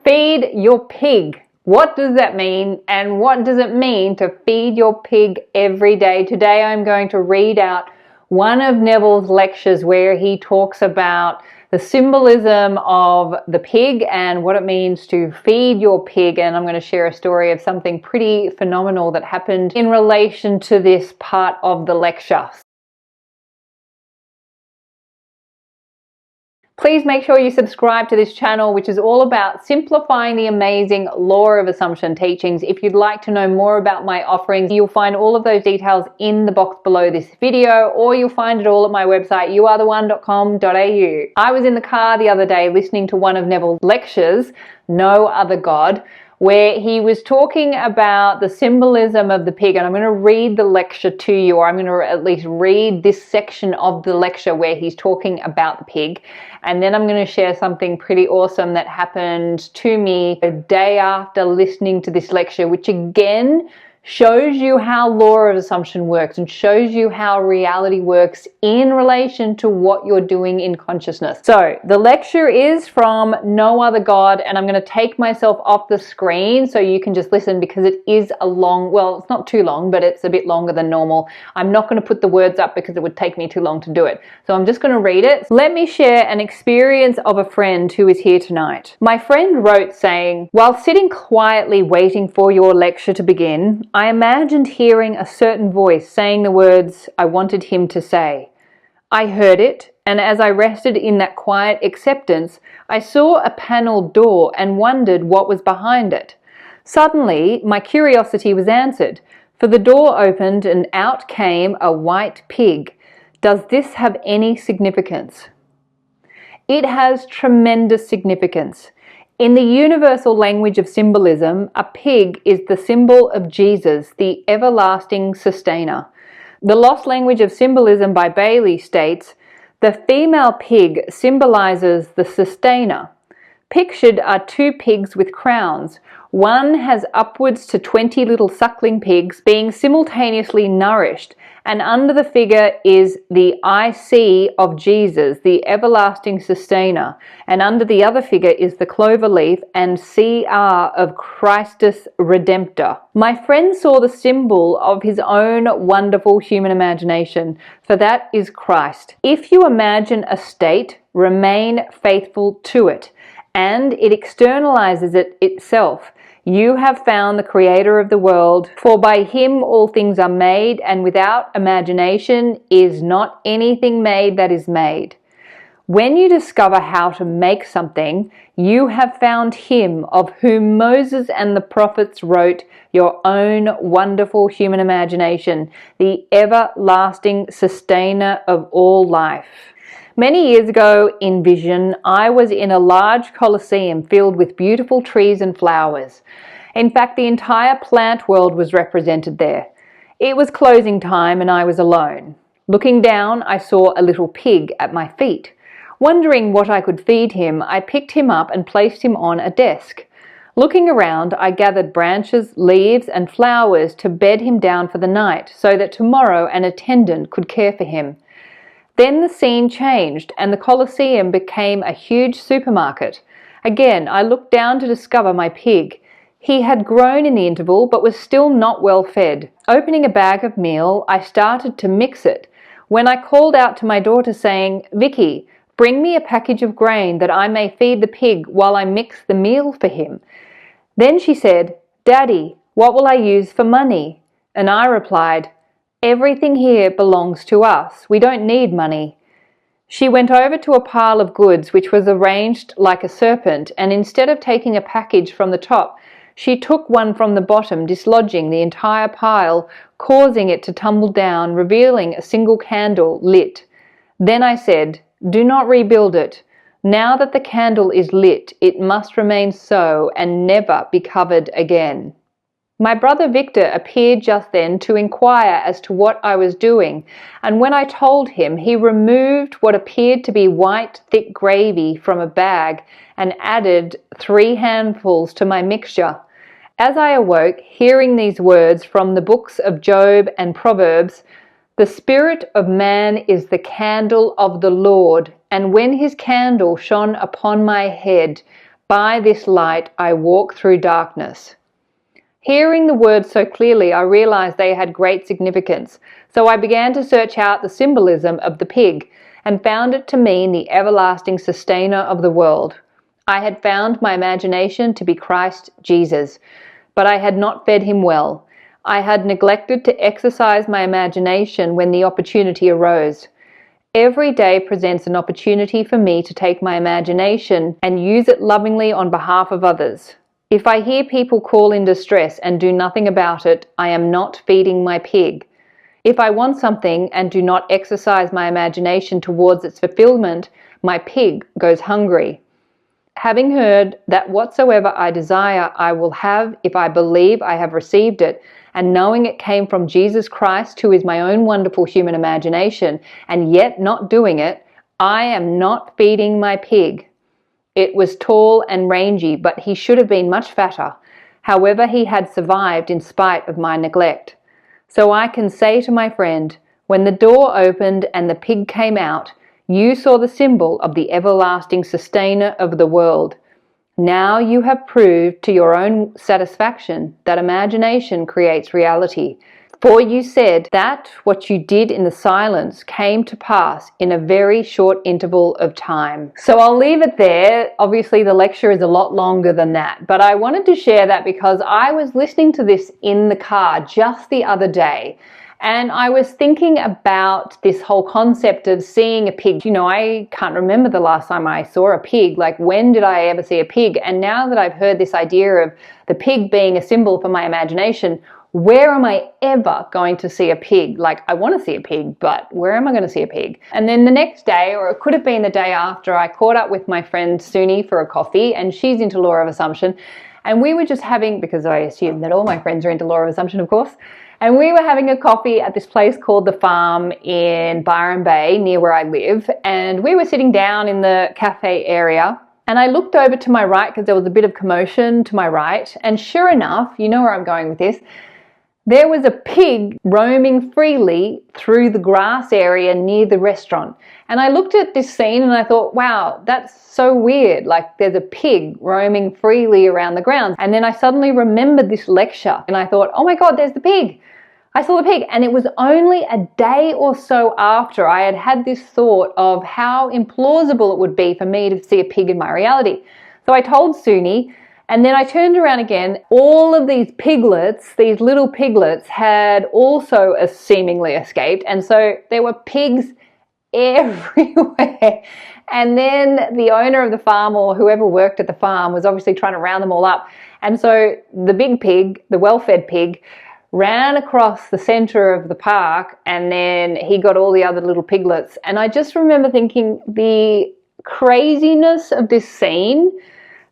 Feed your pig. What does that mean, and what does it mean to feed your pig every day? Today I'm going to read out one of Neville's lectures where he talks about the symbolism of the pig and what it means to feed your pig, and I'm going to share a story of something pretty phenomenal that happened in relation to this part of the lecture. Please make sure you subscribe to this channel, which is all about simplifying the amazing Law of Assumption teachings. If you'd like to know more about my offerings, you'll find all of those details in the box below this video, or you'll find it all at my website, youaretheone.com.au. I was in the car the other day listening to one of Neville's lectures, No Other God, where he was talking about the symbolism of the pig, and I'm going to read the lecture to you, or I'm going to at least read this section of the lecture where he's talking about the pig, and then I'm going to share something pretty awesome that happened to me a day after listening to this lecture, which again shows you how Law of Assumption works and shows you how reality works in relation to what you're doing in consciousness. So the lecture is from No Other God, and I'm going to take myself off the screen so you can just listen, because it is a long, well, it's not too long, but it's a bit longer than normal. I'm not going to put the words up because it would take me too long to do it. So I'm just going to read it. Let me share an experience of a friend who is here tonight. My friend wrote saying, while sitting quietly waiting for your lecture to begin, I imagined hearing a certain voice saying the words I wanted him to say. I heard it, and as I rested in that quiet acceptance, I saw a panelled door and wondered what was behind it. Suddenly, my curiosity was answered, for the door opened and out came a white pig. Does this have any significance? It has tremendous significance. In the universal language of symbolism, a pig is the symbol of Jesus, the everlasting sustainer. The Lost Language of Symbolism by Bailey states, the female pig symbolizes the sustainer. Pictured are two pigs with crowns. One has upwards to 20 little suckling pigs being simultaneously nourished, and under the figure is the IC of Jesus, the everlasting sustainer, and under the other figure is the clover leaf and CR of Christus Redemptor. My friend saw the symbol of his own wonderful human imagination, for that is Christ. If you imagine a state, remain faithful to it, and it externalizes it itself. You have found the creator of the world, for by him all things are made, and without imagination is not anything made that is made. When you discover how to make something, you have found him of whom Moses and the prophets wrote, your own wonderful human imagination, the everlasting sustainer of all life. Many years ago in vision, I was in a large coliseum filled with beautiful trees and flowers. In fact, the entire plant world was represented there. It was closing time and I was alone. Looking down, I saw a little pig at my feet. Wondering what I could feed him, I picked him up and placed him on a desk. Looking around, I gathered branches, leaves, and flowers to bed him down for the night so that tomorrow an attendant could care for him. Then the scene changed and the Colosseum became a huge supermarket. Again, I looked down to discover my pig. He had grown in the interval but was still not well fed. Opening a bag of meal, I started to mix it when I called out to my daughter saying, Vicky, bring me a package of grain that I may feed the pig while I mix the meal for him. Then she said, Daddy, what will I use for money? And I replied, everything here belongs to us. We don't need money. She went over to a pile of goods which was arranged like a serpent, and instead of taking a package from the top, she took one from the bottom, dislodging the entire pile, causing it to tumble down, revealing a single candle lit. Then I said, do not rebuild it. Now that the candle is lit, it must remain so and never be covered again. My brother Victor appeared just then to inquire as to what I was doing, and when I told him, he removed what appeared to be white, thick gravy from a bag and added 3 handfuls to my mixture. As I awoke, hearing these words from the books of Job and Proverbs, the spirit of man is the candle of the Lord, and when his candle shone upon my head, By this light I walk through darkness. Hearing the words so clearly, I realized they had great significance, so I began to search out the symbolism of the pig and found it to mean the everlasting sustainer of the world. I had found my imagination to be Christ Jesus, but I had not fed him well. I had neglected to exercise my imagination when the opportunity arose. Every day presents an opportunity for me to take my imagination and use it lovingly on behalf of others. If I hear people call in distress and do nothing about it, I am not feeding my pig. If I want something and do not exercise my imagination towards its fulfillment, my pig goes hungry. Having heard that whatsoever I desire I will have if I believe I have received it, and knowing it came from Jesus Christ, who is my own wonderful human imagination, and yet not doing it, I am not feeding my pig. It was tall and rangy, but he should have been much fatter. However, he had survived in spite of my neglect. So I can say to my friend, when the door opened and the pig came out, you saw the symbol of the everlasting sustainer of the world. Now you have proved to your own satisfaction that imagination creates reality. For you said that what you did in the silence came to pass in a very short interval of time. So I'll leave it there. Obviously the lecture is a lot longer than that, but I wanted to share that because I was listening to this in the car just the other day. And I was thinking about this whole concept of seeing a pig. You know, I can't remember the last time I saw a pig. Like, when did I ever see a pig? And now that I've heard this idea of the pig being a symbol for my imagination, where am I ever going to see a pig? Like, I want to see a pig, but where am I going to see a pig? And then the next day, or it could have been the day after, I caught up with my friend Suni for a coffee, and she's into law of assumption. And we were just having, because I assume that all my friends are into law of assumption, of course, and we were having a coffee at this place called The Farm in Byron Bay, near where I live. And we were sitting down in the cafe area. And I looked over to my right because there was a bit of commotion to my right. And sure enough, you know where I'm going with this, there was a pig roaming freely through the grass area near the restaurant. And I looked at this scene and I thought, wow, that's so weird. Like, there's a pig roaming freely around the grounds. And then I suddenly remembered this lecture and I thought, oh my God, there's the pig. I saw the pig. And it was only a day or so after I had had this thought of how implausible it would be for me to see a pig in my reality. So I told Suni, and then I turned around again. All of these piglets, these little piglets, had also seemingly escaped. And so there were pigs everywhere. And then the owner of the farm, or whoever worked at the farm, was obviously trying to round them all up. And so the big pig, the well-fed pig, ran across the center of the park, and then he got all the other little piglets. And I just remember thinking the craziness of this scene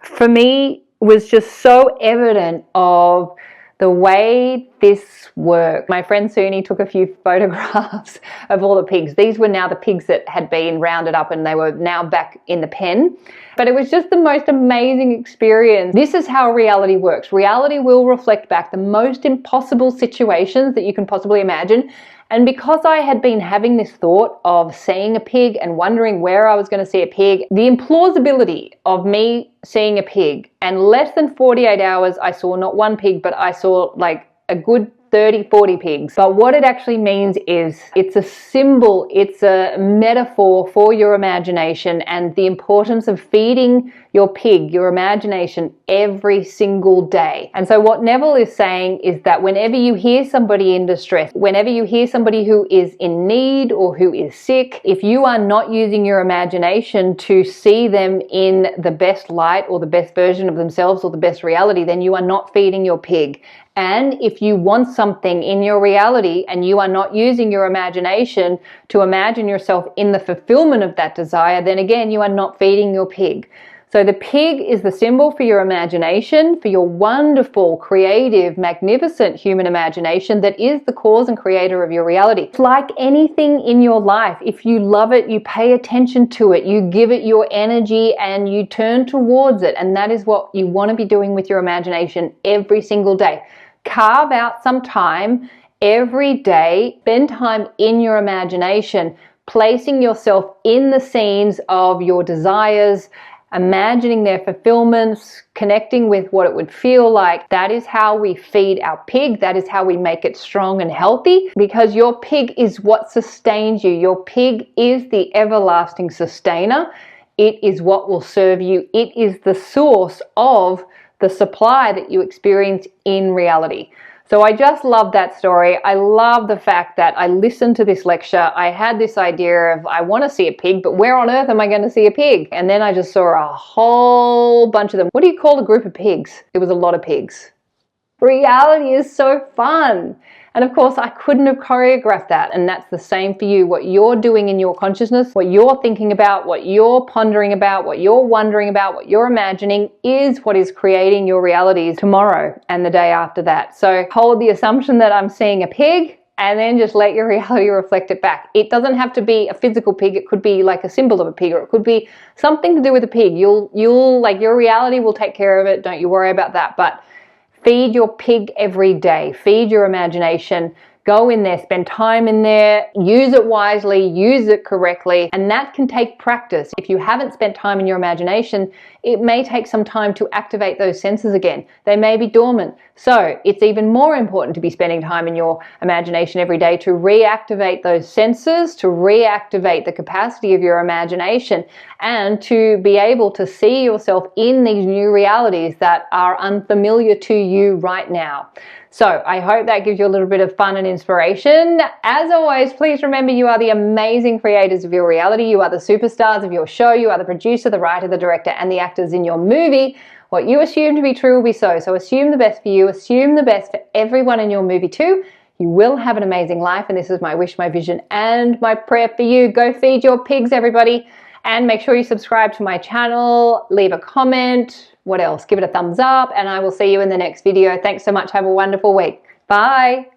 for me was just so evident of the way this worked. My friend Suni took a few photographs of all the pigs. These were now the pigs that had been rounded up and they were now back in the pen. But it was just the most amazing experience. This is how reality works. Reality will reflect back the most impossible situations that you can possibly imagine. And because I had been having this thought of seeing a pig and wondering where I was going to see a pig, the implausibility of me seeing a pig, and less than 48 hours, I saw not one pig, but I saw like a good 30, 40 pigs. But what it actually means is it's a symbol, it's a metaphor for your imagination and the importance of feeding your pig, your imagination, every single day. And so what Neville is saying is that whenever you hear somebody in distress, whenever you hear somebody who is in need or who is sick, if you are not using your imagination to see them in the best light or the best version of themselves or the best reality, then you are not feeding your pig. And if you want something in your reality and you are not using your imagination to imagine yourself in the fulfillment of that desire, then again, you are not feeding your pig. So the pig is the symbol for your imagination, for your wonderful, creative, magnificent human imagination that is the cause and creator of your reality. It's like anything in your life. If you love it, you pay attention to it, you give it your energy and you turn towards it. And that is what you want to be doing with your imagination every single day. Carve out some time every day, spend time in your imagination, placing yourself in the scenes of your desires, imagining their fulfillments, connecting with what it would feel like. That is how we feed our pig. That is how we make it strong and healthy, because your pig is what sustains you. Your pig is the everlasting sustainer. It is what will serve you. It is the source of the supply that you experience in reality. So I just love that story. I love the fact that I listened to this lecture. I had this idea of, I want to see a pig, but where on earth am I going to see a pig? And then I just saw a whole bunch of them. What do you call a group of pigs? It was a lot of pigs. Reality is so fun. And of course, I couldn't have choreographed that. And that's the same for you. What you're doing in your consciousness, what you're thinking about, what you're pondering about, what you're wondering about, what you're imagining is what is creating your realities tomorrow and the day after that. So hold the assumption that I'm seeing a pig, and then just let your reality reflect it back. It doesn't have to be a physical pig. It could be like a symbol of a pig, or it could be something to do with a pig. You'll like, your reality will take care of it. Don't you worry about that. But feed your pig every day. Feed your imagination. Go in there, spend time in there, use it wisely, use it correctly, and that can take practice. If you haven't spent time in your imagination, it may take some time to activate those senses again. They may be dormant. So it's even more important to be spending time in your imagination every day to reactivate those senses, to reactivate the capacity of your imagination, and to be able to see yourself in these new realities that are unfamiliar to you right now. So I hope that gives you a little bit of fun and inspiration. As always, please remember you are the amazing creators of your reality. You are the superstars of your show. You are the producer, the writer, the director, and the actors in your movie. What you assume to be true will be so. So assume the best for you. Assume the best for everyone in your movie too. You will have an amazing life. And this is my wish, my vision, and my prayer for you. Go feed your pigs, everybody. And make sure you subscribe to my channel. Leave a comment. What else? Give it a thumbs up, and I will see you in the next video. Thanks so much. Have a wonderful week. Bye.